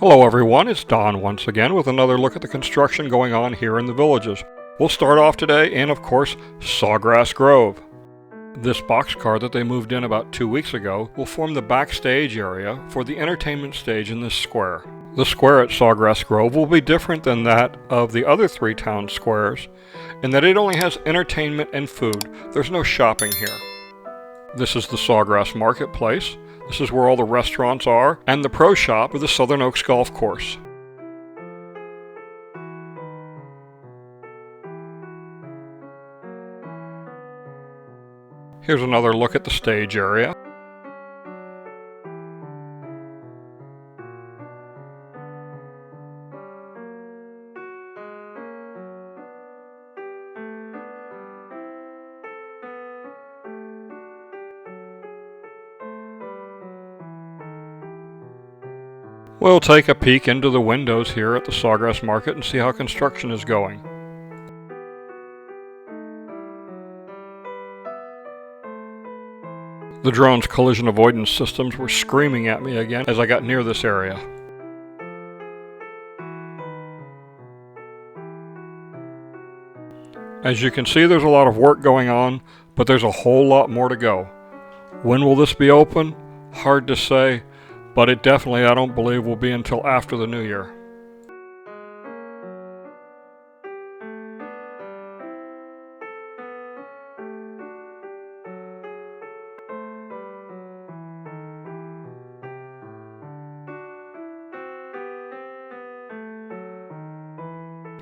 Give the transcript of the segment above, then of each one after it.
Hello everyone, it's Don once again with another look at the construction going on here in the Villages. We'll start off today in, of course, Sawgrass Grove. This boxcar that they moved in about 2 weeks ago will form the backstage area for the entertainment stage in this square. The square at Sawgrass Grove will be different than that of the other three town squares in that it only has entertainment and food. There's no shopping here. This is the Sawgrass Marketplace. This is where all the restaurants are, and the pro shop of the Southern Oaks Golf Course. Here's another look at the stage area. We'll take a peek into the windows here at the Sawgrass Market and see how construction is going. The drone's collision avoidance systems were screaming at me again as I got near this area. As you can see, there's a lot of work going on, but there's a whole lot more to go. When will this be open? Hard to say. But it definitely, I don't believe, will be until after the new year.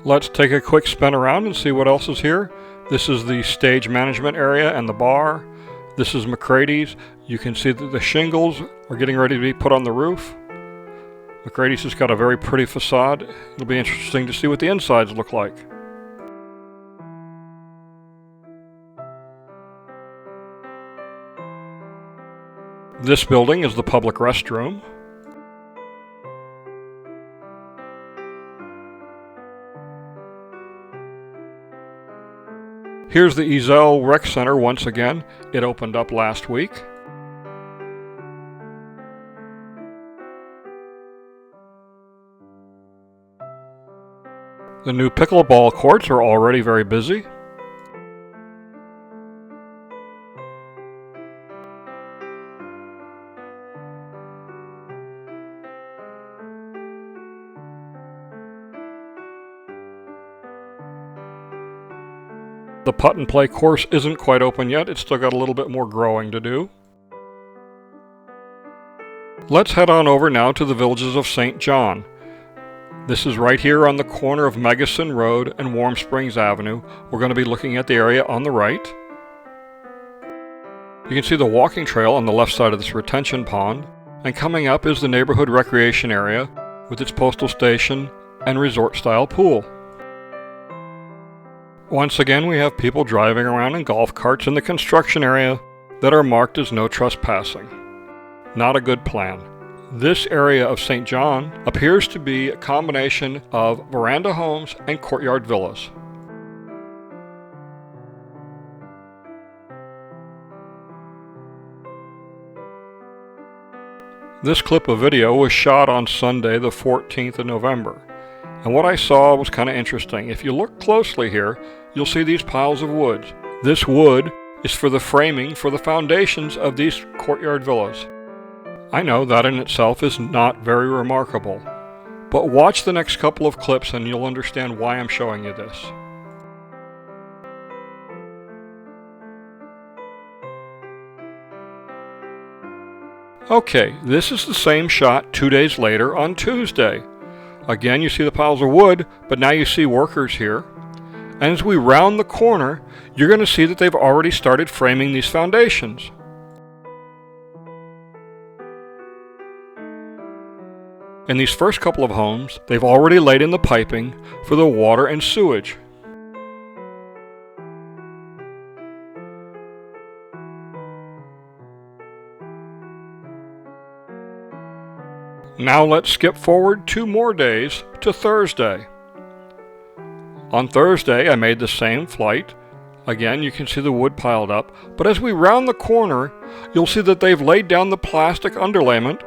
Let's take a quick spin around and see what else is here. This is the stage management area and the bar. This is McCrady's. You can see that the shingles are getting ready to be put on the roof. McCrady's has got a very pretty facade. It'll be interesting to see what the insides look like. This building is the public restroom. Here's the Eastport Rec Center once again. It opened up last week. The new pickleball courts are already very busy. The putt and play course isn't quite open yet. It's still got a little bit more growing to do. Let's head on over now to the Villages of St. John. This is right here on the corner of Megason Road and Warm Springs Avenue. We're going to be looking at the area on the right. You can see the walking trail on the left side of this retention pond. And coming up is the neighborhood recreation area with its postal station and resort-style pool. Once again, we have people driving around in golf carts in the construction area that are marked as no trespassing. Not a good plan. This area of St. John appears to be a combination of veranda homes and courtyard villas. This clip of video was shot on Sunday the 14th of November. And what I saw was kind of interesting. If you look closely here, you'll see these piles of wood. This wood is for the framing for the foundations of these courtyard villas. I know that in itself is not very remarkable, but watch the next couple of clips and you'll understand why I'm showing you this. Okay, this is the same shot 2 days later on Tuesday. Again, you see the piles of wood, but now you see workers here. And as we round the corner, you're going to see that they've already started framing these foundations. In these first couple of homes, they've already laid in the piping for the water and sewage. Now let's skip forward 2 more days to Thursday. On Thursday, I made the same flight. Again, you can see the wood piled up, but as we round the corner, you'll see that they've laid down the plastic underlayment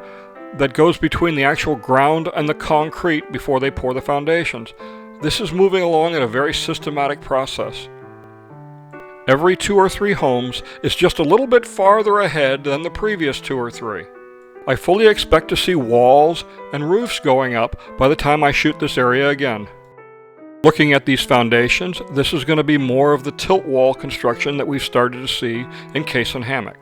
that goes between the actual ground and the concrete before they pour the foundations. This is moving along in a very systematic process. Every 2 or 3 homes is just a little bit farther ahead than the previous 2 or 3. I fully expect to see walls and roofs going up by the time I shoot this area again. Looking at these foundations, this is going to be more of the tilt wall construction that we've started to see in Cason Hammock.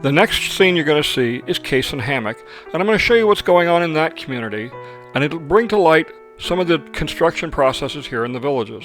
The next scene you're going to see is Cason Hammock, and I'm going to show you what's going on in that community, and it'll bring to light some of the construction processes here in the villages.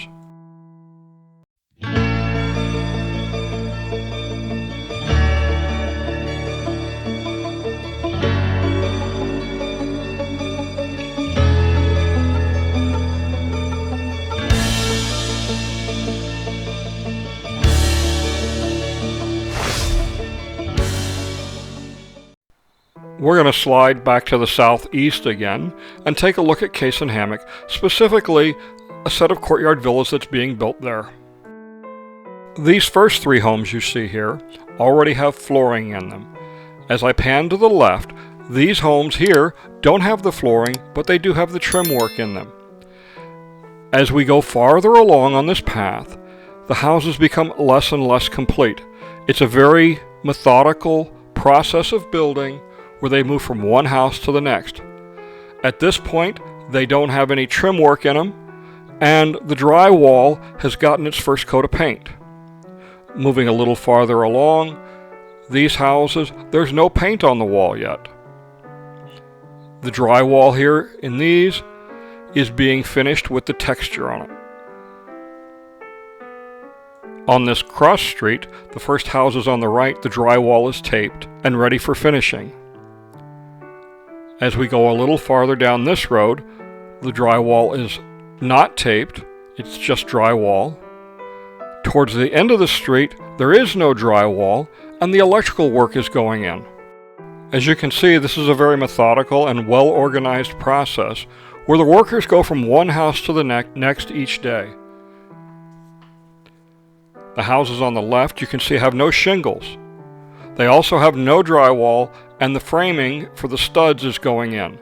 We're going to slide back to the southeast again and take a look at Cason Hammock, specifically a set of courtyard villas that's being built there. These first 3 homes you see here already have flooring in them. As I pan to the left, these homes here don't have the flooring, but they do have the trim work in them. As we go farther along on this path, the houses become less and less complete. It's a very methodical process of building where they move from one house to the next. At this point, they don't have any trim work in them, and the drywall has gotten its first coat of paint. Moving a little farther along, these houses, there's no paint on the wall yet. The drywall here in these is being finished with the texture on it. On this cross street, the first houses on the right, the drywall is taped and ready for finishing. As we go a little farther down this road, the drywall is not taped, it's just drywall. Towards the end of the street, there is no drywall, and the electrical work is going in. As you can see, this is a very methodical and well-organized process where the workers go from one house to the next each day. The houses on the left, you can see, have no shingles. They also have no drywall, and the framing for the studs is going in.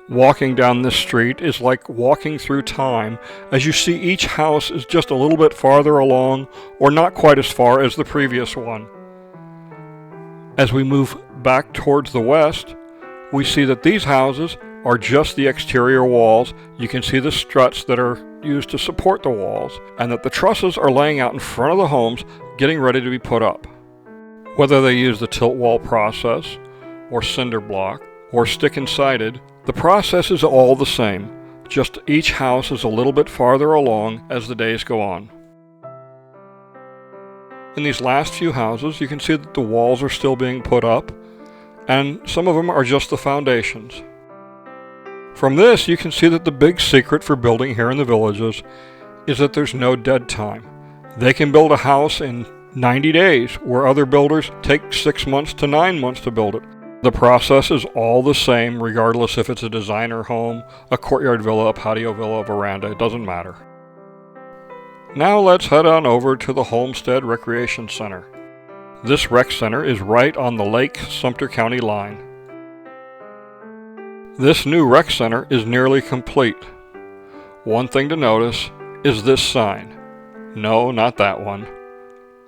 Walking down this street is like walking through time, as you see each house is just a little bit farther along, or not quite as far as the previous one. As we move back towards the west, we see that these houses are just the exterior walls. You can see the struts that are used to support the walls, and that the trusses are laying out in front of the homes, getting ready to be put up. Whether they use the tilt wall process, or cinder block, or stick and sided, the process is all the same, just each house is a little bit farther along as the days go on. In these last few houses, you can see that the walls are still being put up, and some of them are just the foundations. From this, you can see that the big secret for building here in the villages is that there's no dead time. They can build a house in 90 days, where other builders take 6 months to 9 months to build it. The process is all the same, regardless if it's a designer home, a courtyard villa, a patio villa, a veranda, it doesn't matter. Now let's head on over to the Homestead Recreation Center. This rec center is right on the Lake-Sumter County line. This new rec center is nearly complete. One thing to notice is this sign. No, not that one.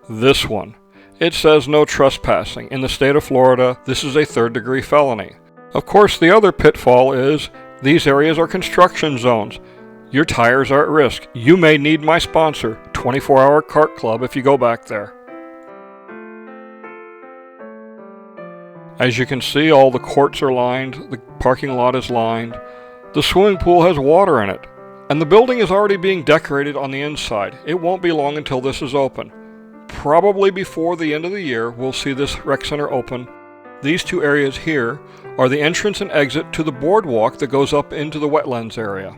This one. It says no trespassing. In the state of Florida, this is a 3rd-degree felony. Of course, the other pitfall is these areas are construction zones. Your tires are at risk. You may need my sponsor, 24-Hour Cart Club, if you go back there. As you can see, all the courts are lined, the parking lot is lined, the swimming pool has water in it, and the building is already being decorated on the inside. It won't be long until this is open. Probably before the end of the year, we'll see this rec center open. These 2 areas here are the entrance and exit to the boardwalk that goes up into the wetlands area.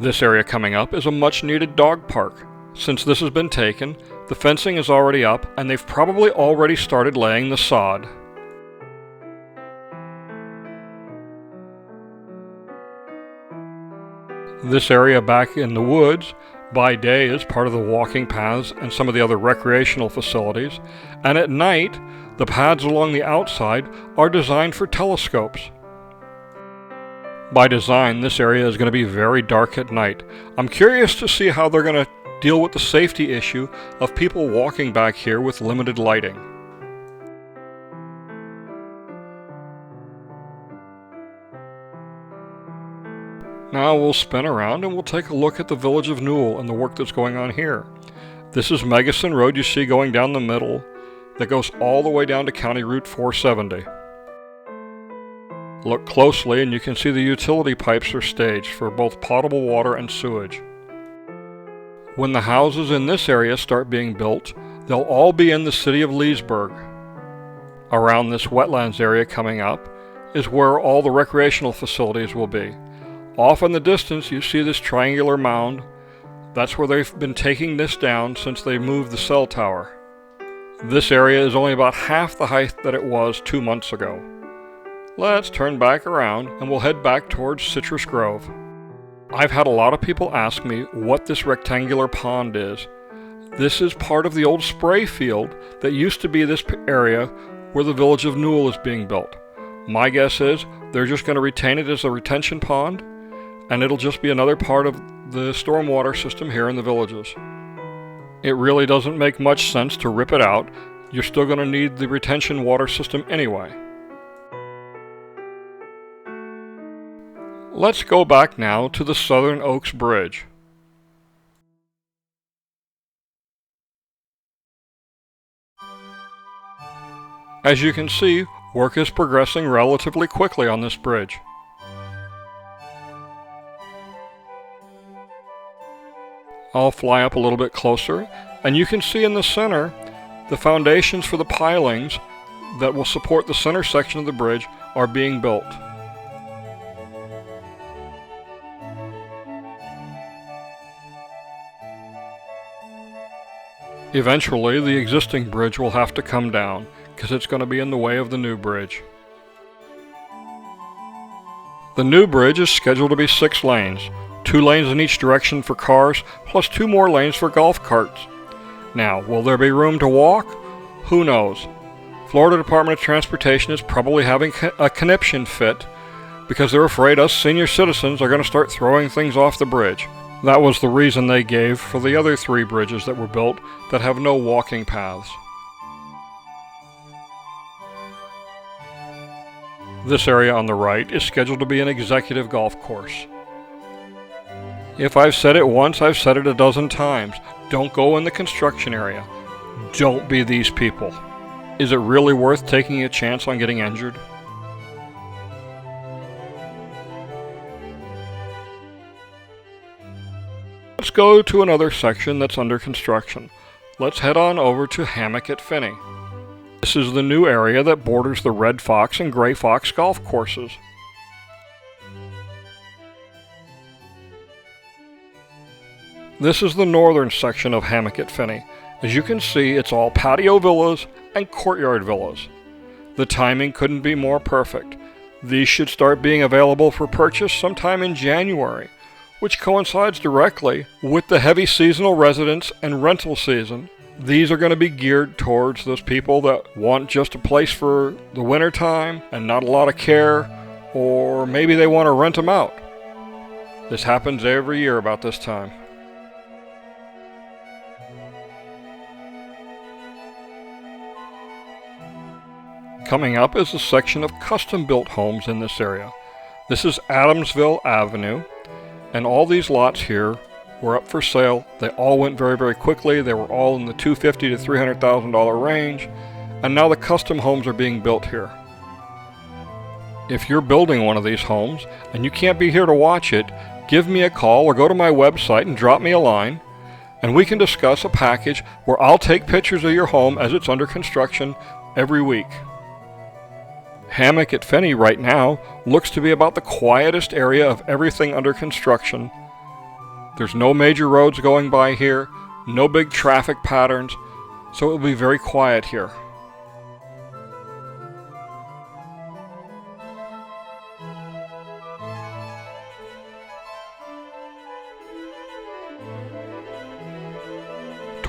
This area coming up is a much-needed dog park. Since this has been taken, the fencing is already up, and they've probably already started laying the sod. This area back in the woods, By day is part of the walking paths and some of the other recreational facilities, and at night, the paths along the outside are designed for telescopes. By design, this area is going to be very dark at night. I'm curious to see how they're going to deal with the safety issue of people walking back here with limited lighting. Now we'll spin around and we'll take a look at the Village of Newell and the work that's going on here. This is Megason Road you see going down the middle that goes all the way down to County Route 470. Look closely and you can see the utility pipes are staged for both potable water and sewage. When the houses in this area start being built, they'll all be in the city of Leesburg. Around this wetlands area coming up is where all the recreational facilities will be. Off in the distance you see this triangular mound. That's where they've been taking this down since they moved the cell tower. This area is only about half the height that it was 2 months ago. Let's turn back around and we'll head back towards Sawgrass Grove. I've had a lot of people ask me what this rectangular pond is. This is part of the old spray field that used to be this area where the Village of Newell is being built. My guess is they're just going to retain it as a retention pond, and it'll just be another part of the stormwater system here in the villages. It really doesn't make much sense to rip it out. You're still going to need the retention water system anyway. Let's go back now to the Southern Oaks Bridge. As you can see, work is progressing relatively quickly on this bridge. I'll fly up a little bit closer, and you can see in the center the foundations for the pilings that will support the center section of the bridge are being built. Eventually, the existing bridge will have to come down because it's going to be in the way of the new bridge. The new bridge is scheduled to be 6 lanes, 2 lanes in each direction for cars, plus 2 more lanes for golf carts. Now, will there be room to walk? Who knows? Florida Department of Transportation is probably having a conniption fit because they're afraid us senior citizens are going to start throwing things off the bridge. That was the reason they gave for the other 3 bridges that were built that have no walking paths. This area on the right is scheduled to be an executive golf course. If I've said it once, I've said it a dozen times. Don't go in the construction area. Don't be these people. Is it really worth taking a chance on getting injured? Let's go to another section that's under construction. Let's head on over to Hammock at Fenney. This is the new area that borders the Red Fox and Gray Fox golf courses. This is the northern section of Hammock at Fenney. As you can see, it's all patio villas and courtyard villas. The timing couldn't be more perfect. These should start being available for purchase sometime in January, which coincides directly with the heavy seasonal residence and rental season. These are going to be geared towards those people that want just a place for the winter time and not a lot of care, or maybe they want to rent them out. This happens every year about this time. Coming up is a section of custom-built homes in this area. This is Adamsville Avenue, and all these lots here were up for sale. They all went very, very quickly. They were all in the $250,000 to $300,000 range, and now the custom homes are being built here. If you're building one of these homes and you can't be here to watch it, give me a call or go to my website and drop me a line, and we can discuss a package where I'll take pictures of your home as it's under construction every week. Hammock at Fenney right now looks to be about the quietest area of everything under construction. There's no major roads going by here, no big traffic patterns, so it will be very quiet here.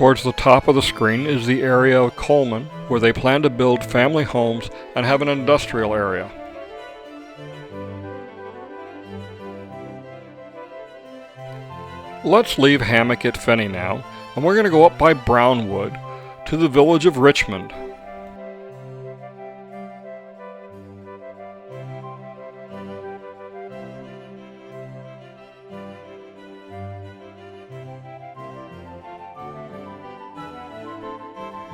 towards the top of the screen is the area of Coleman, where they plan to build family homes and have an industrial area. Let's leave Hammock at Fenney now, and we're going to go up by Brownwood to the Village of Richmond.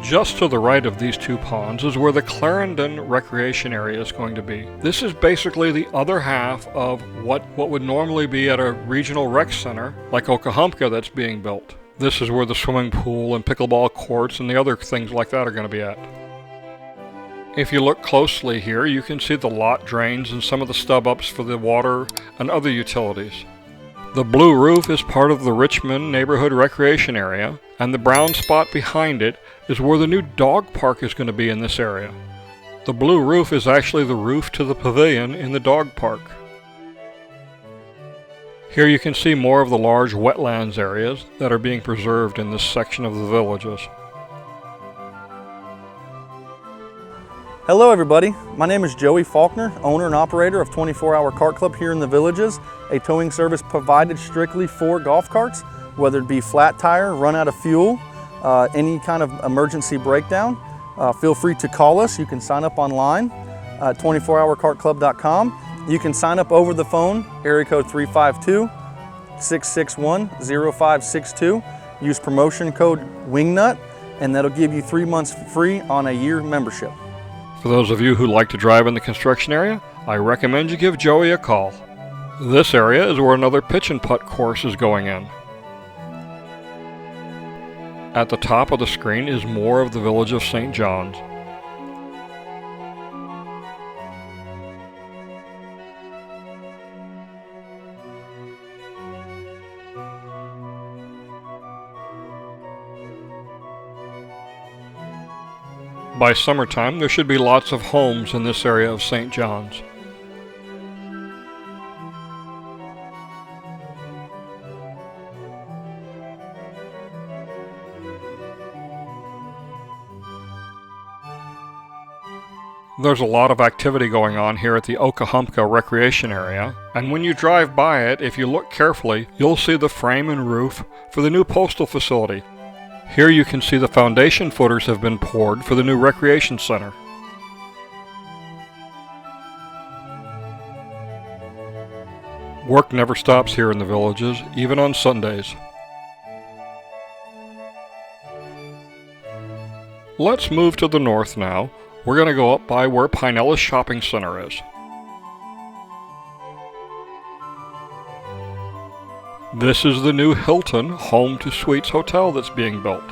Just to the right of these two ponds is where the Clarendon Recreation Area is going to be. This is basically the other half of what would normally be at a regional rec center like Okahumpka that's being built. This is where the swimming pool and pickleball courts and the other things like that are going to be at. If you look closely here, you can see the lot drains and some of the stub-ups for the water and other utilities. The blue roof is part of the Richmond Neighborhood Recreation Area, and the brown spot behind it is where the new dog park is going to be in this area. The blue roof is actually the roof to the pavilion in the dog park. Here you can see more of the large wetlands areas that are being preserved in this section of the Villages. Hello everybody, my name is Joey Faulkner, owner and operator of 24 Hour Kart Club here in the Villages, a towing service provided strictly for golf carts, whether it be flat tire, run out of fuel, any kind of emergency breakdown. Feel free to call us. You can sign up online at 24hourkartclub.com. You can sign up over the phone, area code 352-661-0562. Use promotion code Wingnut, and that'll give you 3 months free on a year membership. For those of you who like to drive in the construction area, I recommend you give Joey a call. This area is where another pitch and putt course is going in. At the top of the screen is more of the Village of St. John's. By summertime, there should be lots of homes in this area of St. John's. There's a lot of activity going on here at the Okahumpka Recreation Area, and when you drive by it, if you look carefully, you'll see the frame and roof for the new postal facility. Here you can see the foundation footers have been poured for the new recreation center. Work never stops here in the Villages, even on Sundays. Let's move to the north now. We're going to go up by where Pinellas Shopping Center is. This is the new Hilton Home2Suites Hotel that's being built.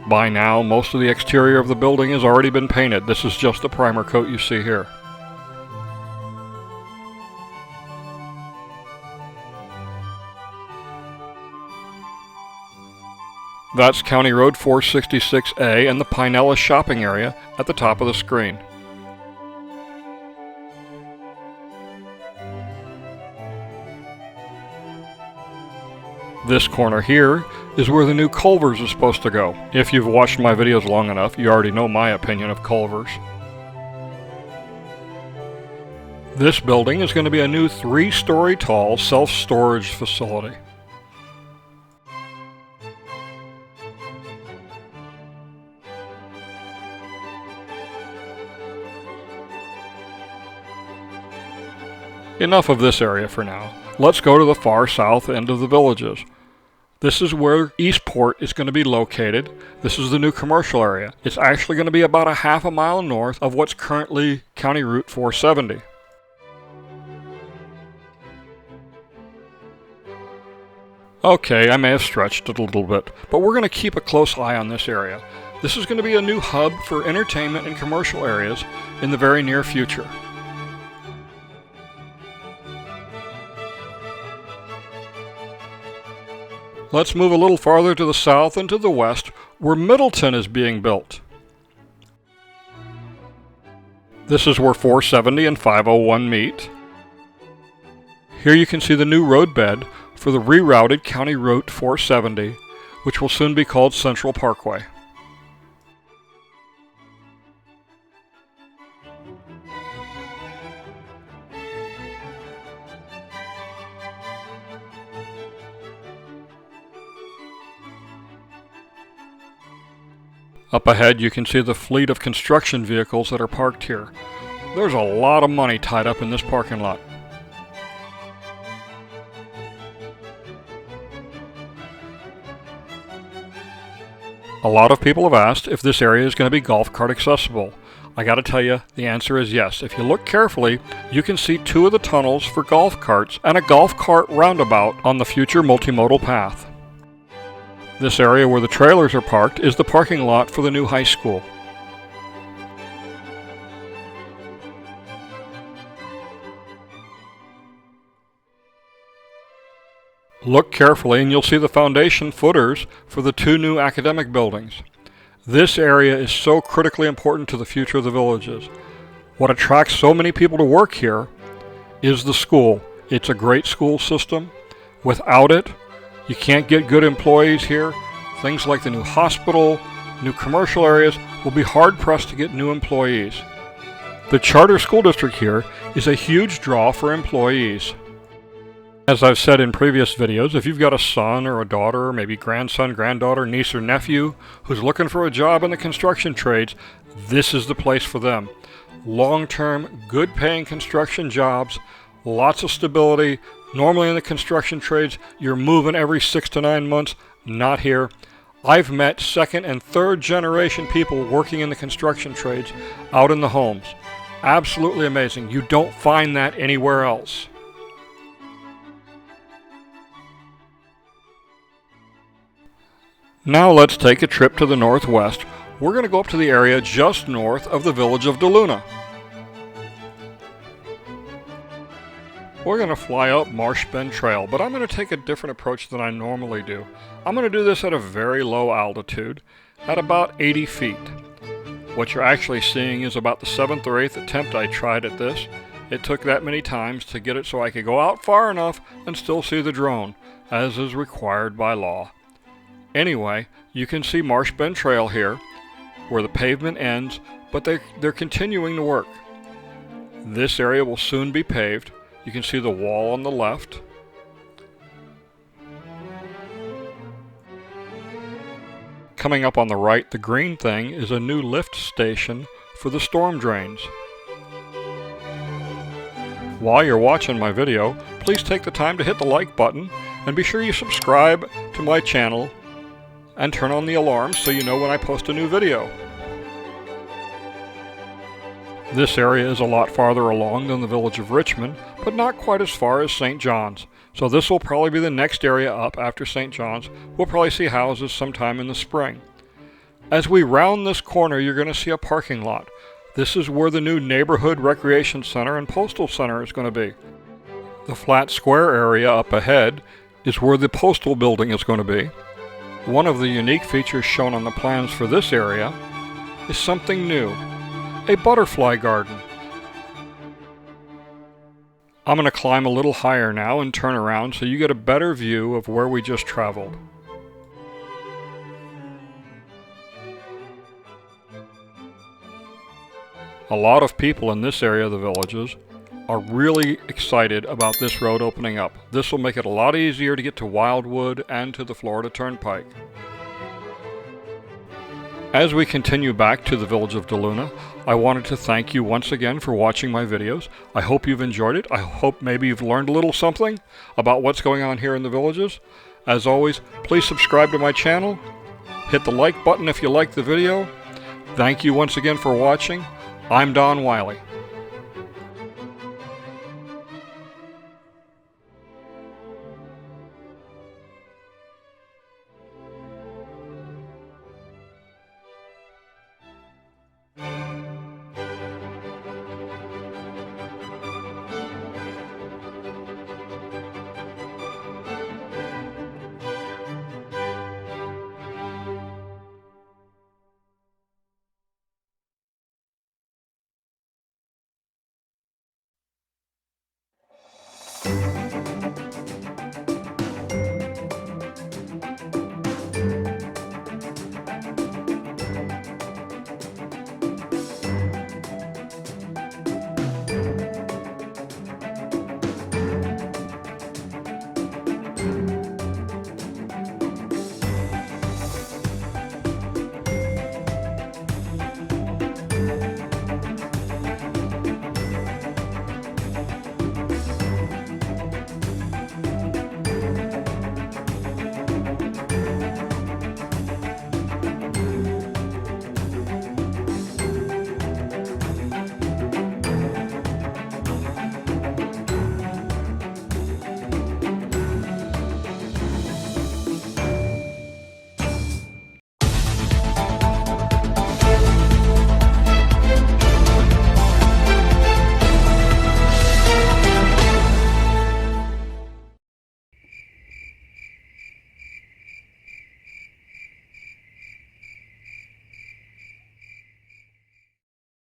By now, most of the exterior of the building has already been painted. This is just the primer coat you see here. That's County Road 466A and the Pinellas shopping area at the top of the screen. This corner here is where the new Culvers is supposed to go. If you've watched my videos long enough, you already know my opinion of Culvers. This building is going to be a new 3-story tall self-storage facility. Enough of this area for now. Let's go to the far south end of the Villages. This is where Eastport is going to be located. This is the new commercial area. It's actually going to be about a half a mile north of what's currently County Route 470. Okay, I may have stretched it a little bit, but we're going to keep a close eye on this area. This is going to be a new hub for entertainment and commercial areas in the very near future. Let's move a little farther to the south and to the west, where Middleton is being built. This is where 470 and 501 meet. Here you can see the new roadbed, for the rerouted County Route 470, which will soon be called Central Parkway. Up ahead, you can see the fleet of construction vehicles that are parked here. There's a lot of money tied up in this parking lot. A lot of people have asked if this area is going to be golf cart accessible. I gotta tell you, the answer is yes. If you look carefully, you can see 2 of the tunnels for golf carts and a golf cart roundabout on the future multimodal path. This area where the trailers are parked is the parking lot for the new high school. Look carefully and you'll see the foundation footers for the 2 new academic buildings. This area is so critically important to the future of the Villages. What attracts so many people to work here is the school. It's a great school system. Without it, you can't get good employees here. Things like the new hospital, new commercial areas will be hard-pressed to get new employees. The charter school district here is a huge draw for employees. As I've said in previous videos, if you've got a son or a daughter, or maybe grandson, granddaughter, niece or nephew who's looking for a job in the construction trades, this is the place for them. Long-term, good-paying construction jobs, lots of stability. Normally in the construction trades, you're moving every 6 to 9 months. Not here. I've met 2nd and 3rd generation people working in the construction trades out in the homes. Absolutely amazing. You don't find that anywhere else. Now let's take a trip to the northwest. We're going to go up to the area just north of the Village of DeLuna. We're going to fly up Marsh Bend Trail, but I'm going to take a different approach than I normally do. I'm going to do this at a very low altitude, at about 80 feet. What you're actually seeing is about the 7th or 8th attempt I tried at this. It took that many times to get it so I could go out far enough and still see the drone, as is required by law. Anyway, you can see Marsh Bend Trail here, where the pavement ends, but they're continuing to work. This area will soon be paved. You can see the wall on the left. Coming up on the right, the green thing is a new lift station for the storm drains. While you're watching my video, please take the time to hit the like button and be sure you subscribe to my channel and turn on the alarms so you know when I post a new video. This area is a lot farther along than the Village of Richmond, but not quite as far as St. John's. So this will probably be the next area up after St. John's. We'll probably see houses sometime in the spring. As we round this corner, you're going to see a parking lot. This is where the new Neighborhood Recreation Center and Postal Center is going to be. The flat square area up ahead is where the postal building is going to be. One of the unique features shown on the plans for this area is something new. A butterfly garden. I'm going to climb a little higher now and turn around so you get a better view of where we just traveled. A lot of people in this area of the Villages are really excited about this road opening up. This will make it a lot easier to get to Wildwood and to the Florida Turnpike. As we continue back to the Village of DeLuna, I wanted to thank you once again for watching my videos. I hope you've enjoyed it. I hope maybe you've learned a little something about what's going on here in the Villages. As always, please subscribe to my channel. Hit the like button if you liked the video. Thank you once again for watching. I'm Don Wiley.